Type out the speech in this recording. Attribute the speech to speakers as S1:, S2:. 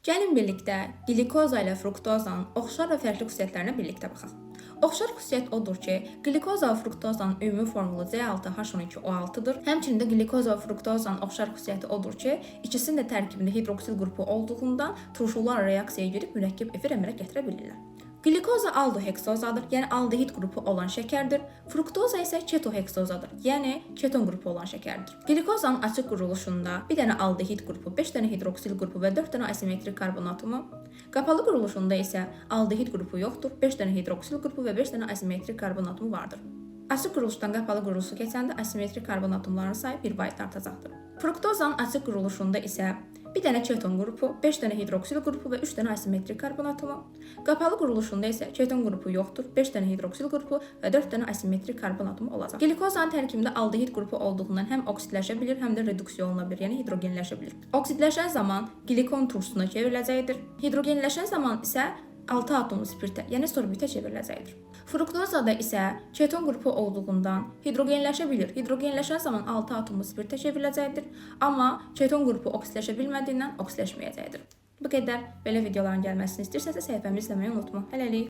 S1: Gəlin birlikdə glikoza ilə fruktozanın oxşar və fərqli xüsusiyyətlərinə birlikdə baxaq. Oxşar xüsusiyyət odur ki, glikoza və fruktozanın ümumi formulu C6H12O6-dır. Həmçinin də glikoza və fruktozanın oxşar xüsusiyyəti odur ki, ikisinin də tərkibində hidroksil qrupu olduğundan turşular reaksiyaya girib mürəkkəb efir əmələ gətirə bilirlər. Glikoza aldoheksozadır, yəni aldehid qrupu olan şəkərdir. Fruktoza isə ketoheksozadır, yəni keton qrupu olan şəkərdir. Glikozanın açıq quruluşunda bir dənə aldehid qrupu, 5 dənə hidroksil qrupu və 4 dənə asimetrik karbon atomu, qapalı quruluşunda isə aldehid qrupu yoxdur, 5 dənə hidroksil qrupu və 5 dənə asimetrik karbon atomu vardır. Açıq quruluşdan qapalı quruluşa keçəndə asimetrik karbon atomlarının sayı 1% artacaqdır. Fruktozanın açıq quruluşunda isə bir dənə keton qrupu, 5 dənə hidroksil qrupu və 3 dənə asimetrik karbon atomu. Qapalı quruluşunda isə keton qrupu yoxdur, 5 dənə hidroksil qrupu və 4 dənə asimetrik karbon atomu olacaq. Glikozanın tərkibində aldehid qrupu olduğundan həm oksidləşə bilir, həm də reduksiya oluna bilir, yəni hidrogenləşə bilir. Oksidləşən zaman glikon turşusuna çevriləcəkdir. Hidrogenləşən zaman isə 6 atomlu spirtə, yəni sorbitə çevriləcəkdir. Fruktozada isə keton qrupu olduğundan hidrogenləşə bilir. Hidrogenləşən zaman 6 atomlu spirtə çevriləcəkdir. Amma keton qrupu oksidləşə bilmədiyindən oksidləşməyəcəkdir. Bu qədər. Belə videoların gəlməsini istəyirsənsə səhifəmi izləməyi unutma. Hələlik.